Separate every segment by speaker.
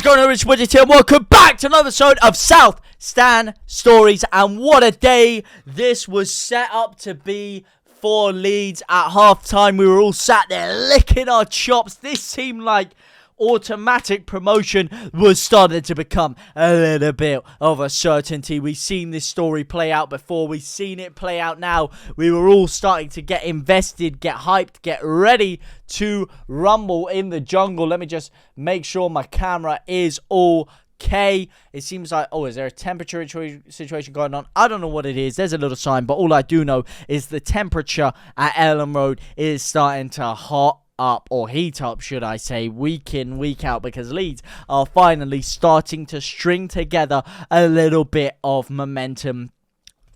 Speaker 1: What's going on, Rich Widget here? Welcome back to another episode of South Stand Stories. And what a day this was set up to be for Leeds. At half-time, we were all sat there licking our chops. This seemed like automatic promotion was starting to become a little bit of a certainty. We've seen this story play out before. We've seen it play out now. We were all starting to get invested, get hyped, get ready to rumble in the jungle. Let me just make sure my camera is okay. It seems like, is there a temperature situation going on? I don't know what it is. There's a little sign, but all I do know is the temperature at Elland Road is starting to heat up, should I say, week in, week out, because Leeds are finally starting to string together a little bit of momentum.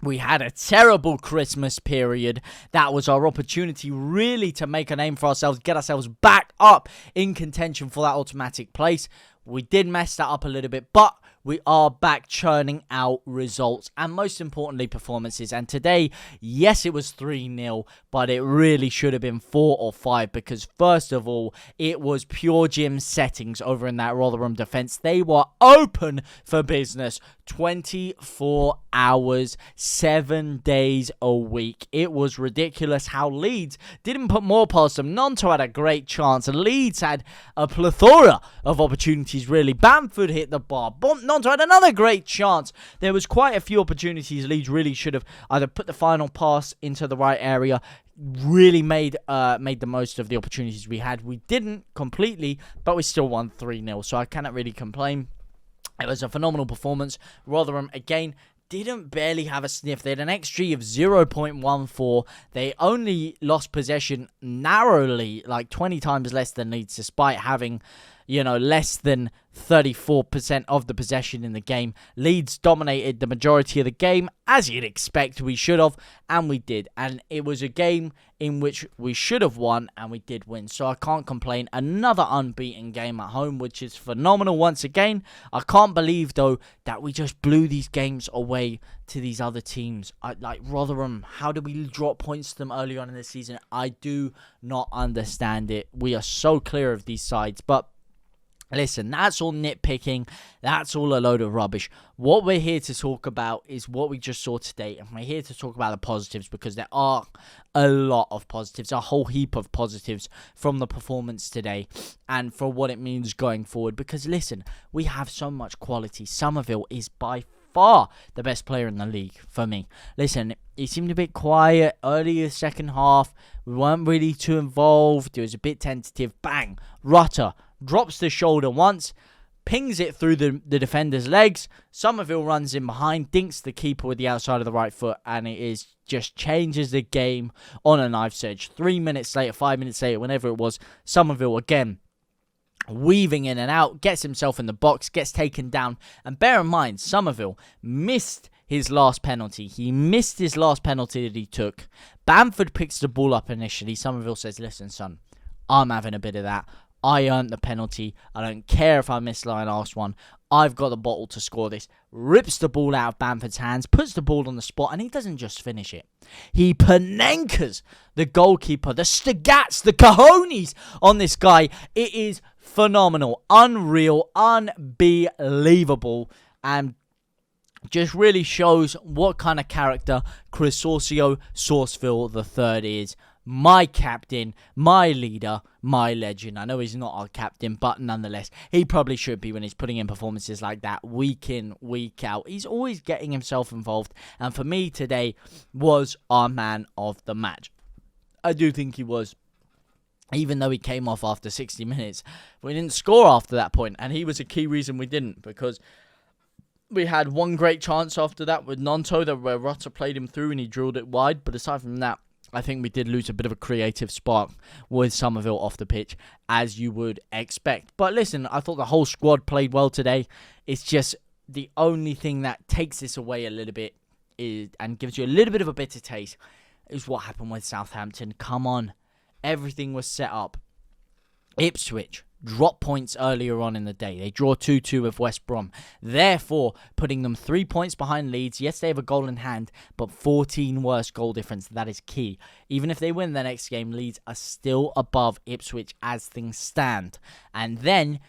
Speaker 1: We had a terrible Christmas period. That was our opportunity really to make a name for ourselves, get ourselves back up in contention for that automatic place. We did mess that up a little bit, but we are back churning out results and, most importantly, performances. And today, yes, it was 3-0, but it really should have been 4 or 5 because, first of all, it was pure gym settings over in that Rotherham defence. They were open for business 24 hours, 7 days a week. It was ridiculous how Leeds didn't put more past them. Nonto had a great chance. Leeds had a plethora of opportunities, really. Bamford hit the bar. Nonto had another great chance. There was quite a few opportunities Leeds really should have either put the final pass into the right area, really made the most of the opportunities we had. We didn't completely, but we still won 3-0, so I cannot really complain. It was a phenomenal performance. Rotherham, again, didn't barely have a sniff. They had an XG of 0.14. They only lost possession narrowly, like 20 times less than Leeds, despite having, less than 34% of the possession in the game. Leeds dominated the majority of the game, as you'd expect we should have, and we did. And it was a game in which we should have won, and we did win. So I can't complain. Another unbeaten game at home, which is phenomenal once again. I can't believe, though, that we just blew these games away to these other teams. Like Rotherham, how did we drop points to them early on in the season? I do not understand it. We are so clear of these sides, but listen, that's all nitpicking. That's all a load of rubbish. What we're here to talk about is what we just saw today. And we're here to talk about the positives because there are a lot of positives, a whole heap of positives from the performance today and for what it means going forward. Because listen, we have so much quality. Summerville is by far the best player in the league for me. Listen, he seemed a bit quiet early in the second half. We weren't really too involved. It was a bit tentative. Bang! Rutter drops the shoulder once, pings it through the defender's legs. Summerville runs in behind, dinks the keeper with the outside of the right foot, and it is just changes the game on a knife's edge. 3 minutes later, 5 minutes later, whenever it was, Summerville again weaving in and out, gets himself in the box, gets taken down. And bear in mind, Summerville missed his last penalty. He missed his last penalty that he took. Bamford picks the ball up initially. Summerville says, listen, son, I'm having a bit of that. I earned the penalty. I don't care if I miss my last one. I've got the bottle to score this. Rips the ball out of Bamford's hands, puts the ball on the spot, and he doesn't just finish it. He Panenkas the goalkeeper, the Stigats, the cojones on this guy. It is phenomenal, unreal, unbelievable, and just really shows what kind of character Crycensio Summerville III is. My captain, my leader, my legend. I know he's not our captain, but nonetheless, he probably should be when he's putting in performances like that week in, week out. He's always getting himself involved, and for me today was our man of the match. I do think he was. Even though he came off after 60 minutes, we didn't score after that point, and he was a key reason we didn't, because we had one great chance after that with Nonto, where Rutter played him through and he drilled it wide, but aside from that, I think we did lose a bit of a creative spark with Summerville off the pitch, as you would expect. But listen, I thought the whole squad played well today. It's just the only thing that takes this away a little bit and gives you a little bit of a bitter taste is what happened with Southampton. Come on. Everything was set up. Ipswich drop points earlier on in the day. They draw 2-2 with West Brom, therefore putting them 3 points behind Leeds. Yes, they have a goal in hand, but 14 worse goal difference. That is key. Even if they win the next game, Leeds are still above Ipswich as things stand. And then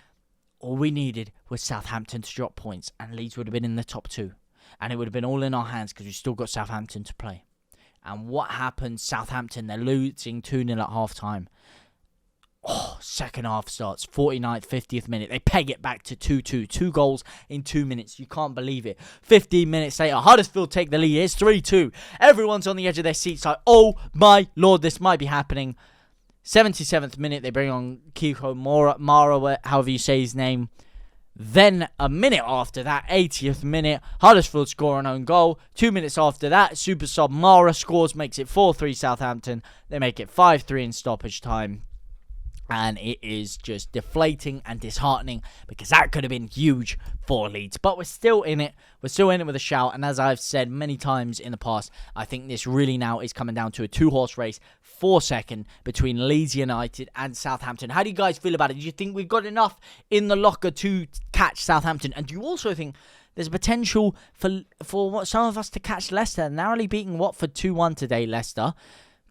Speaker 1: all we needed was Southampton to drop points, and Leeds would have been in the top 2. And it would have been all in our hands because we've still got Southampton to play. And what happened? Southampton, they're losing 2-0 at half-time. Oh, second half starts, 49th, 50th minute. They peg it back to 2-2. 2 goals in 2 minutes. You can't believe it. 15 minutes later, Huddersfield take the lead. It's 3-2. Everyone's on the edge of their seats like, oh my lord, this might be happening. 77th minute, they bring on Kiko Mara, however you say his name. Then, a minute after that, 80th minute, Huddersfield score an own goal. 2 minutes after that, super sub Mara scores, makes it 4-3 Southampton. They make it 5-3 in stoppage time. And it is just deflating and disheartening because that could have been huge for Leeds. But we're still in it. We're still in it with a shout. And as I've said many times in the past, I think this really now is coming down to a 2-horse race for second between Leeds United and Southampton. How do you guys feel about it? Do you think we've got enough in the locker to catch Southampton? And do you also think there's a potential for some of us to catch Leicester? Narrowly beating Watford 2-1 today, Leicester.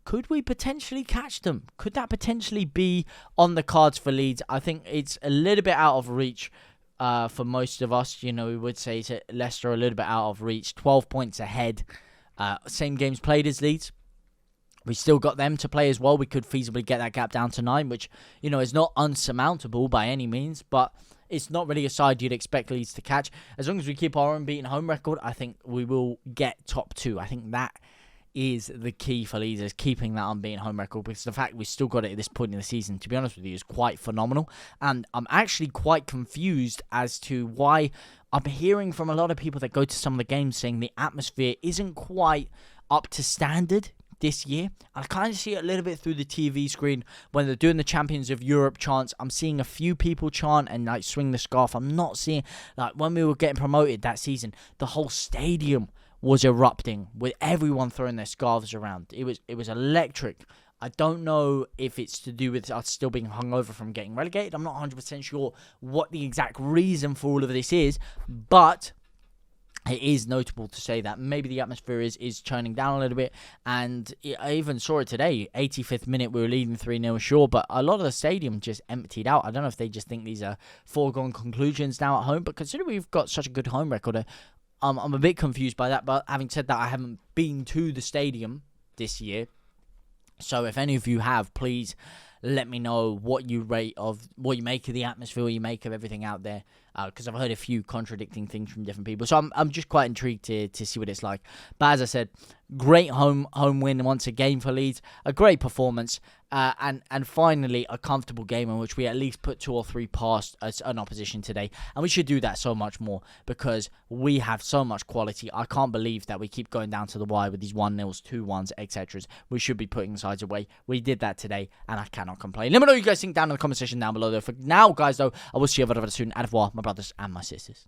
Speaker 1: Could we potentially catch them? Could that potentially be on the cards for Leeds? I think it's a little bit out of reach for most of us. You know, we would say to Leicester a little bit out of reach. 12 points ahead. Same games played as Leeds. We still got them to play as well. We could feasibly get that gap down to 9, which, you know, is not unsurmountable by any means. But it's not really a side you'd expect Leeds to catch. As long as we keep our unbeaten home record, I think we will get top 2. I think that is the key for Leeds, is keeping that unbeaten home record, because the fact we still got it at this point in the season, to be honest with you, is quite phenomenal. And I'm actually quite confused as to why I'm hearing from a lot of people that go to some of the games saying the atmosphere isn't quite up to standard this year. I kind of see it a little bit through the TV screen when they're doing the Champions of Europe chants. I'm seeing a few people chant and like swing the scarf. I'm not seeing, like when we were getting promoted that season, the whole stadium was erupting with everyone throwing their scarves around. It was electric. I don't know if it's to do with us still being hungover from getting relegated. I'm not 100% sure what the exact reason for all of this is, but it is notable to say that maybe the atmosphere is turning down a little bit. And I even saw it today. 85th minute, we were leading 3-0, sure, but a lot of the stadium just emptied out. I don't know if they just think these are foregone conclusions now at home, but considering we've got such a good home record, I'm a bit confused by that. But having said that, I haven't been to the stadium this year. So if any of you have, please let me know what you make of the atmosphere, what you make of everything out there. Because I've heard a few contradicting things from different people. So I'm just quite intrigued to see what it's like. But as I said, great home win once again for Leeds. A great performance. And finally, a comfortable game in which we at least put 2 or 3 past an opposition today. And we should do that so much more because we have so much quality. I can't believe that we keep going down to the wire with these 1-0s, 2-1s, etc. We should be putting sides away. We did that today, and I cannot complain. Let me know what you guys think down in the comment section down below. Though. For now, guys, though, I will see you very soon. Au revoir, my brothers and my sisters.